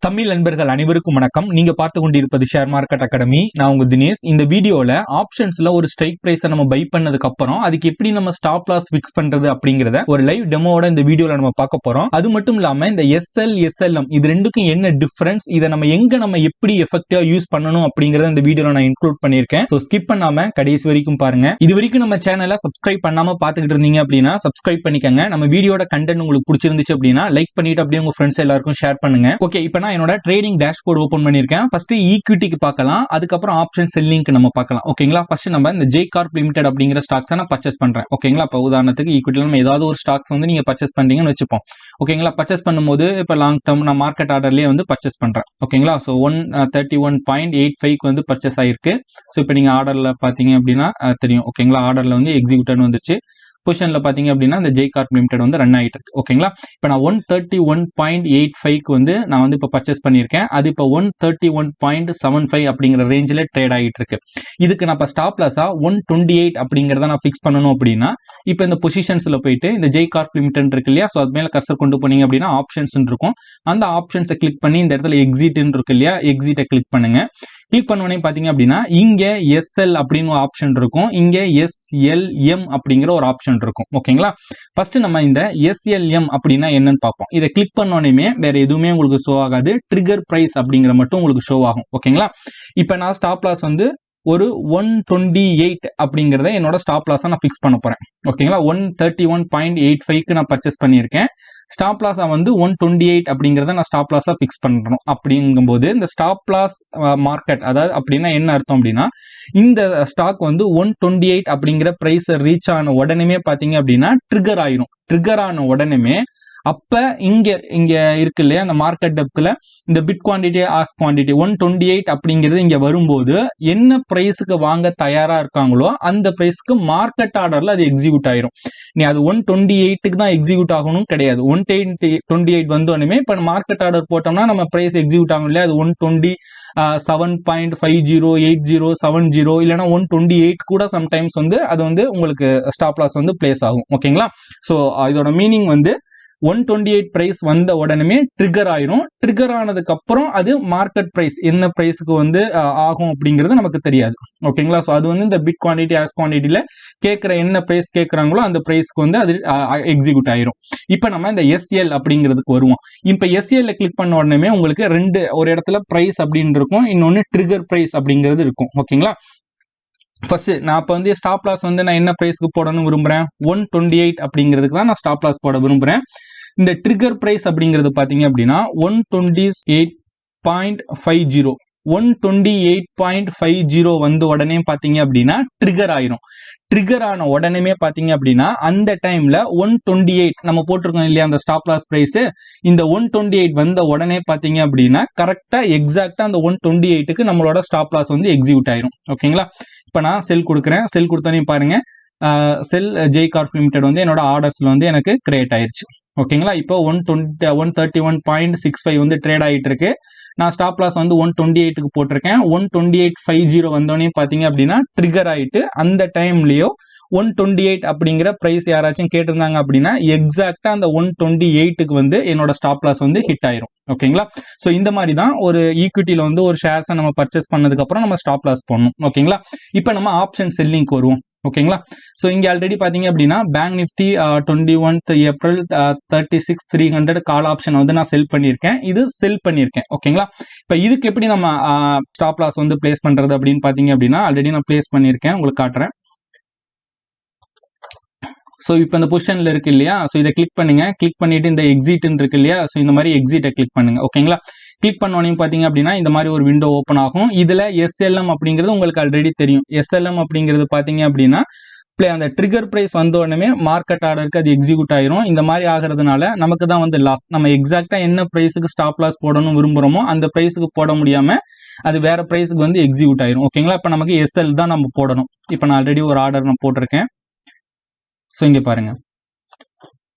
தமிழ் நண்பர்கள் அனைவருக்கும் வணக்கம். நீங்க பார்த்து கொண்டிருப்பது ஷேர் மார்க்கெட் அகாடமி. நான் உங்க தினேஷ். இந்த வீடியோல ஆப்ஷன்ஸ்ல ஒரு ஸ்ட்ரைக் பிரைஸை நம்ம பை பண்ணதுக்கு அப்புறம் அதுக்கு எப்படி நம்ம ஸ்டாப் லாஸ் ஃபிக்ஸ் பண்றது அப்படிங்கறத ஒரு லைவ் டெமோவோட இந்த வீடியோல நம்ம பார்க்க போறோம். அது மட்டும் இல்லாம இந்த எஸ்எல் எஸ்எல்எம் இது ரெண்டுக்கும் என்ன டிஃபரன்ஸ், இதை நம்ம எப்படி எஃபெக்டிவா யூஸ் பண்ணணும் அப்படிங்கறத இந்த வீடியோல நான் இன்க்ளூட் பண்ணிருக்கேன். சோ ஸ்கிப் பண்ணாம கடைசி வரைக்கும் பாருங்க. இது வரைக்கும் நம்ம சேனலை சப்ஸ்கிரைப் பண்ணாம பாத்துக்கிட்டு இருந்தீங்க அப்படின்னா சப்ஸ்கிரைப் பண்ணிக்கங்க. நம்ம வீடியோட கண்டென்ட் உங்களுக்கு பிடிச்சிருந்துச்சு அப்படின்னா லைக் பண்ணிட்டு அப்படியே உங்க ஃப்ரெண்ட்ஸ் எல்லாருக்கும் ஷேர் பண்ணுங்க. ஓகே, இப்போ என்னோட ட்ரேடிங் டேஷ்போர்ட் ஓபன் பண்ணிருக்கேன். ஃபர்ஸ்ட் ஈக்விட்டிக்கு பார்க்கலாம், அதுக்கப்புறம் ஆப்ஷன் செல்லிங்க்கு நம்ம பார்க்கலாம். ஓகேங்களா, ஃபர்ஸ்ட் நம்ம இந்த 𝐻𝐸𝐞𝐽 லிமிடெட் அப்படிங்கிற ஸ்டாக்ஸ் நான் பர்ச்சேஸ் பண்றேன். ஓகேங்களா, இப்போ உதாரணத்துக்கு ஈக்விட்டில நம்ம ஏதாவது ஒரு ஸ்டாக்ஸ் நீங்க பர்ச்சேஸ் பண்றீங்கன்னு வச்சுப்போம். ஓகேங்களா, பர்ச்சேஸ் பண்ணும்போது இப்போ லாங் டேர்ம் நான் மார்க்கெட் ஆர்டர்லயே பர்ச்சேஸ் பண்றேன். ஓகேங்களா, ஸோ 131.85 பர்ச்சேஸ் ஆயிருக்கு. ஸோ இப்போ நீங்க ஆர்டர்ல பாத்தீங்க அப்படின்னா தெரியும். ஓகேங்களா, ஆர்டர்ல எக்ஸிக்யூட்னு வந்துருச்சு. பொசிஷன்ல பாத்தீங்க அப்படின்னா இந்த 𝐻𝐸𝐞𝐽 லிமிடெட் ரன் ஆயிட்டு இருக்கு. ஓகேங்களா, இப்போ நான் 131.85 நான் இப்போ பர்ச்சேஸ் பண்ணியிருக்கேன். அது இப்போ 131.75 அப்படிங்கிற ரேஞ்சில் ட்ரேட் ஆகிட்டு இருக்கு. இதுக்கு நான் இப்போ ஸ்டாப் லாஸா 128 அப்படிங்கிறத நான் ஃபிக்ஸ் பண்ணணும் அப்படின்னா இப்போ இந்த பொசிஷன்ஸ்ல போயிட்டு இந்த 𝐻𝐸𝐞𝐽 லிமிடெட் இருக்கு இல்லையா, ஸோ அது மேல கர்சர் கொண்டு போனீங்க அப்படின்னா ஆப்ஷன்ஸ் இருக்கும். அந்த ஆப்ஷன்ஸை கிளிக் பண்ணி இந்த இடத்துல எக்ஸிட் இருக்கு இல்லையா, எக்ஸிட்டை கிளிக் பண்ணுங்க. கிளிக் பண்ணோடனே பாத்தீங்க அப்படின்னா இங்க எஸ்எல் அப்படின்னு ஒரு ஆப்ஷன் இருக்கும், இங்க எஸ்எல்எம் அப்படிங்கிற ஒரு ஆப்ஷன் இருக்கும். ஓகேங்களா, ஃபர்ஸ்ட் நம்ம இந்த எஸ்எல்எம் அப்படின்னா என்னன்னு பார்ப்போம். இதை கிளிக் பண்ணோடனே வேற எதுவுமே உங்களுக்கு ஷோ ஆகாது, ட்ரிகர் பிரைஸ் அப்படிங்கிற மட்டும் உங்களுக்கு ஷோ ஆகும். ஓகேங்களா, இப்போ நான் ஸ்டாப் லாஸ் ஒரு 128 அப்படிங்கறத என்னோட ஸ்டாப் லாஸா நான் பிக்ஸ் பண்ண போறேன். ஓகேங்களா, 131.85க்கு நான் பர்ச்சேஸ் பண்ணியிருக்கேன். ஸ்டாப் லாஸா 128 அப்படிங்கறத நான் ஸ்டாப் லாஸா பிக்ஸ் பண்றோம். அப்படிங்கும்போது இந்த ஸ்டாப் லாஸ் மார்க்கெட் அதாவது அப்படின்னா என்ன அர்த்தம் அப்படின்னா இந்த ஸ்டாக் 128 அப்படிங்கிற பிரைஸ் ரீச் ஆன உடனே பாத்தீங்க அப்படின்னா ட்ரிகர் ஆயிரும். ட்ரிகர் ஆன உடனே அப்ப இங்க இருக்கு இல்லையா அந்த மார்க்கெட் டெப்த்ல இந்த பிட் குவான்டிட்டி ஆஸ்க் குவான்டிட்டி 128 அப்படிங்கிறது இங்க வரும்போது என்ன பிரைஸுக்கு வாங்க தயாரா இருக்காங்களோ அந்த பிரைஸ்க்கு மார்க்கெட் ஆர்டர்ல அது எக்ஸிக்யூட் ஆயிரும். நீ அது 128க்கு தான் எக்ஸிக்யூட் ஆகணும் கிடையாது. 128 வந்தோடனே இப்ப மார்க்கெட் ஆர்டர் போட்டோம்னா நம்ம பிரைஸ் எக்ஸிக்யூட் ஆகும் இல்லையா, அது 127.50 80 70 இல்லைன்னா 128 கூட சம்டைம்ஸ் அது உங்களுக்கு ஸ்டாப் லாஸ் பிளேஸ் ஆகும். ஓகேங்களா, சோ இதோட மீனிங் 128 பிரைஸ் வந்த உடனே ட்ரிகர் ஆயிரும். ட்ரிகர் ஆனதுக்கு அப்புறம் அது மார்க்கெட் பிரைஸ் என்ன பிரைஸுக்கு ஆகும் அப்படிங்கிறது நமக்கு தெரியாது. ஓகேங்களா, சோ அது இந்த பிட் குவான்டிட்டி ஆஸ் குவான்டிட்டியில கேட்கிற என்ன பிரைஸ் கேட்கறாங்களோ அந்த பிரைஸ்க்கு அது எக்ஸிக்யூட் ஆயிரும். இப்ப நம்ம இந்த எஸ்எல் அப்படிங்கிறதுக்கு வருவோம். இப்ப எஸ்எல் கிளிக் பண்ண உடனே உங்களுக்கு ஒரு இடத்துல பிரைஸ் அப்படின்னு இருக்கும், இன்னொன்னு ட்ரிகர் பிரைஸ் அப்படிங்கிறது இருக்கும். ஓகேங்களா, ஃபர்ஸ்ட் நான் இப்போ ஸ்டாப் லாஸ் நான் என்ன பிரைஸ்க்கு போடணும் விரும்புறேன், 128 அப்படிங்கிறதுக்கு தான் நான் ஸ்டாப் லாஸ் போட விரும்புறேன். இந்த ட்ரிகர் பிரைஸ் அப்படிங்கிறது பாத்தீங்க அப்படின்னா 128.50 128.50 வந்த உடனே பாத்தீங்க அப்படின்னா ட்ரிகர் ஆயிரும். ட்ரிகர் ஆன உடனே பாத்தீங்க அப்படின்னா அந்த டைம்ல 128 நம்ம போட்டிருக்கோம் இல்லையா அந்த ஸ்டாப் லாஸ் பிரைஸ், இந்த 128 வந்த உடனே பாத்தீங்க அப்படின்னா கரெக்டா எக்ஸாக்டா அந்த 128க்கு நம்மளோட ஸ்டாப் லாஸ் எக்ஸிக்யூட் ஆயிரும். ஓகேங்களா, இப்ப நான் செல் கொடுக்குறேன். செல் கொடுத்தோன்னே பாருங்க செல் 𝐻𝐸𝐞𝐽 லிமிடெட் என்னோட ஆர்டர்ஸ்ல எனக்கு கிரியேட் ஆயிருச்சு. ஓகேங்களா, இப்போ 131.65 ட்ரேட் ஆகிட்டு இருக்கு. நான் ஸ்டாப் லாஸ் 128க்கு போட்டிருக்கேன். 128.50 வந்தோடனே பாத்தீங்க அப்படின்னா ட்ரிகர் ஆயிட்டு அந்த டைம்லயோ 128 அப்படிங்கிற பிரைஸ் யாராச்சும் கேட்டிருந்தாங்க அப்படின்னா எக்ஸாக்டா அந்த 128க்கு என்னோட ஸ்டாப் லாஸ் ஹிட் ஆயிரும். ஓகேங்களா, சோ இந்த மாதிரி தான் ஒரு ஈக்விட்டியில ஒரு ஷேர்ஸை நம்ம பர்ச்சேஸ் பண்ணதுக்கு அப்புறம் நம்ம ஸ்டாப் லாஸ் பண்ணணும். ஓகேங்களா, இப்போ நம்ம ஆப்ஷன் செல்லிங்க்கு வருவோம். ஓகேங்களா, சோ இங்க ஆல்ரெடி பாத்தீங்க அப்படின்னா bank Nifty 21 April 36,300 call option நான் செல் பண்ணியிருக்கேன். இது செல் பண்ணியிருக்கேன். ஓகேங்களா, இப்ப இதுக்கு எப்படி நம்ம ஸ்டாப் லாஸ் பிளேஸ் பண்றது அப்படின்னு பாத்தீங்க அப்படின்னா ஆல்ரெடி நான் பிளேஸ் பண்ணியிருக்கேன், உங்களுக்கு காட்டுறேன். சோ இப்போ இந்த பொசிஷன்ல இருக்கு இல்லையா, சோ இதை கிளிக் பண்ணுங்க. கிளிக் பண்ணிட்டு இந்த எக்ஸிட் இருக்கு இல்லையா, சோ இந்த மாதிரி எக்ஸிட்டை கிளிக் பண்ணுங்க. ஓகேங்களா, கிளிக் பண்ணோன்னே பாத்தீங்க அப்படின்னா இந்த மாதிரி ஒரு விண்டோ ஓப்பன் ஆகும். இதுல எஸ்எல்எம் அப்படிங்கிறது உங்களுக்கு ஆல்ரெடி தெரியும். எஸ்எல்எம் அப்படிங்கிறது பாத்தீங்க அப்படின்னா அந்த ட்ரிகர் பிரைஸ் வந்த உடனே மார்க்கெட் ஆர்டருக்கு அது எக்ஸிக்யூட் ஆயிரும். இந்த மாதிரி ஆகிறதுனால நமக்கு தான் லாஸ். நம்ம எக்ஸாக்டா என்ன பிரைஸுக்கு ஸ்டாப் லாஸ் போடணும் விரும்புறோமோ அந்த பிரைஸுக்கு போட முடியாம அது வேற பிரைஸுக்கு எக்ஸிக்யூட் ஆயிரும். ஓகேங்களா, இப்ப நமக்கு எஸ்எல் தான் நம்ம போடணும். இப்ப நான் ஆல்ரெடி ஒரு ஆர்டர் நான் போட்டிருக்கேன். சோ இங்க பாருங்க,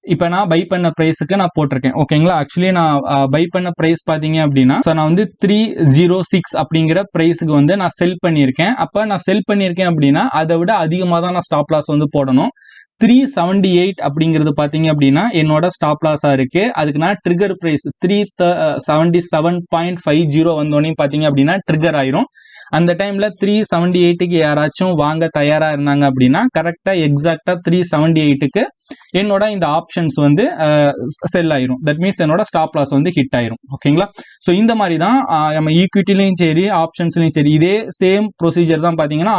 இப்ப நான் பை பண்ண பிரைஸுக்கு நான் போட்டிருக்கேன். ஓகேங்களா, ஆக்சுவலி நான் பை பண்ண பிரைஸ் பாத்தீங்க அப்படின்னா நான் 306 அப்படிங்கிற பிரைஸுக்கு நான் செல் பண்ணியிருக்கேன். அப்ப நான் செல் பண்ணியிருக்கேன் அப்படின்னா அதை விட அதிகமா தான் நான் ஸ்டாப் லாஸ் போடணும். 378 அப்படிங்கிறது பாத்தீங்க அப்படின்னா என்னோட ஸ்டாப் லாஸா இருக்கு. அதுக்கு நான் ட்ரிகர் பிரைஸ் 377.50 வந்தோடனே பாத்தீங்க அப்படின்னா ட்ரிகர் ஆயிரும். அந்த டைம்ல 378க்கு யாராச்சும் வாங்க தயாரா இருந்தாங்க அப்படின்னா கரெக்டா எக்ஸாக்டா 378க்கு என்னோட இந்த ஆப்ஷன்ஸ் வந்து செல் ஆயிரும். தட் மீன்ஸ் என்னோட ஸ்டாப் லாஸ் வந்து ஹிட் ஆயிரும். ஓகேங்களா? ஸோ இந்த மாதிரி தான் நம்ம ஈக்விட்டிலையும் சரி ஆப்ஷன்ஸ்லையும் சரி இதே சேம் ப்ரொசீஜர் தான் பாத்தீங்கன்னா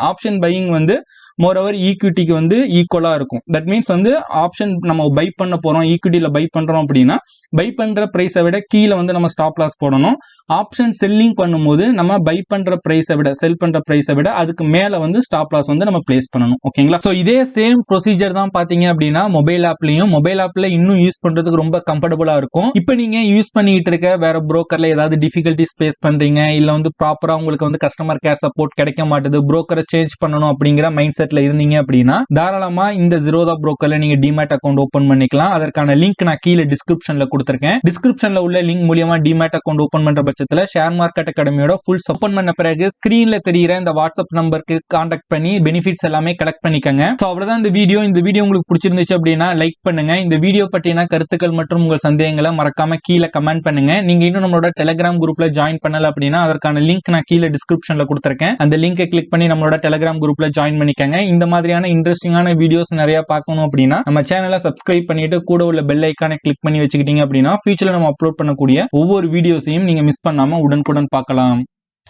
ஆப்ஷன் பையிங் வந்து மோரோவர் ஈக்விட்டிக்கு வந்து ஈக்குவலா இருக்கும். தட் மீன்ஸ் வந்து ஆப்ஷன் நம்ம பை பண்ண போறோம், ஈக்விட்டியில பை பண்றோம் அப்படின்னா பை பண்ற பிரைஸை விட கீழே வந்து நம்ம ஸ்டாப் லாஸ் போடணும். ஆப்ஷன் செல்லிங் பண்ணும்போது நம்ம பை பண்ற பிரைஸை விட செல் பண்ற பிரைஸை விட அதுக்கு மேல வந்து ஸ்டாப் லாஸ் வந்து நம்ம பிளேஸ் பண்ணணும். ஓகேங்களா? சோ இதே சேம் ப்ரொசீஜர் தான் பாத்தீங்க அப்படின்னா மொபைல் ஆப்ல இன்னும் யூஸ் பண்றதுக்கு ரொம்ப கம்ஃபர்டபுளா இருக்கும். இப்போ நீங்க யூஸ் பண்ணிட்டு இருக்க வேற புரோக்கர்ல ஏதாவது டிஃபிகல்டிஸ் ஃபேஸ் பண்றீங்க, இல்ல வந்து ப்ராப்பரா உங்களுக்கு வந்து கஸ்டமர் கேர் சப்போர்ட் கிடைக்க மாட்டேது, புரோக்கரை சேஞ்ச் பண்ணணும் அப்படிங்கிற மைண்ட் செட்ல இருந்தீங்க அப்படின்னா தாராளமா இந்த ஜீரோதா புரோக்கர்ல நீங்க டிமேட் அக்கௌண்ட் ஓபன் பண்ணிக்கலாம். அதற்கான லிங்க் நான் கீழே டிஸ்கிரிப்ஷன்ல கொடுத்திருக்கேன். டிஸ்கிரிப்ஷன்ல உள்ள லிங்க் மூலமா டிமேட் அக்கௌண்ட் ஓபன் பண்ற பட்சத்துல ஷேர் மார்க்கெட் அகாடமியோட ஃபுல் ஓபன் பண்ண பிறகு ஸ்கிரீன்ல தெரியுற இந்த வாட்ஸ்அப் நம்பருக்கு கான்டாக்ட் பண்ணி பெனிஃபிட்ஸ் எல்லாமே கலெக்ட் பண்ணிக்கங்க. சோ அவ்வளவுதான் இந்த வீடியோ உங்களுக்கு பிடிச்சிருந்துச்சு அப்படின்னா லைக் பண்ணுங்க. இந்த வீடியோ பற்றின கருத்துக்கள் மற்றும் உங்கள் சந்தேகங்களை மறக்காம கீழே கமெண்ட் பண்ணுங்க. நீங்க இன்னும் நம்மளோட டெலிகிராம் குரூப்ல ஜாயின் பண்ணல அப்படின்னா அதற்கான லிங்க் நான் கீழே டிஸ்கிரிப்ஷன்ல கொடுத்திருக்கேன். அந்த லிங்கை கிளிக் பண்ணி நம்மளோட டெலிகிராம் குரூப்ல ஜாயின் பண்ணிக்கங்க. இந்த மாதிரியான இன்ட்ரெஸ்டிங்கான வீடியோஸ் நிறைய பார்க்கணும் அப்படின்னா நம்ம சேனலை சப்ஸ்கிரைப் பண்ணிட்டு கூட உள்ள பெல் ஐகானை கிளிக் பண்ணி வச்சுக்கிட்டீங்க அப்படின்னா ஃபியூச்சர்ல நம்ம அப்லோட் பண்ணக்கூடிய ஒவ்வொரு வீடியோஸையும் நீங்க மிஸ் பண்ணாம உடனுக்குடன் பார்க்கலாம்.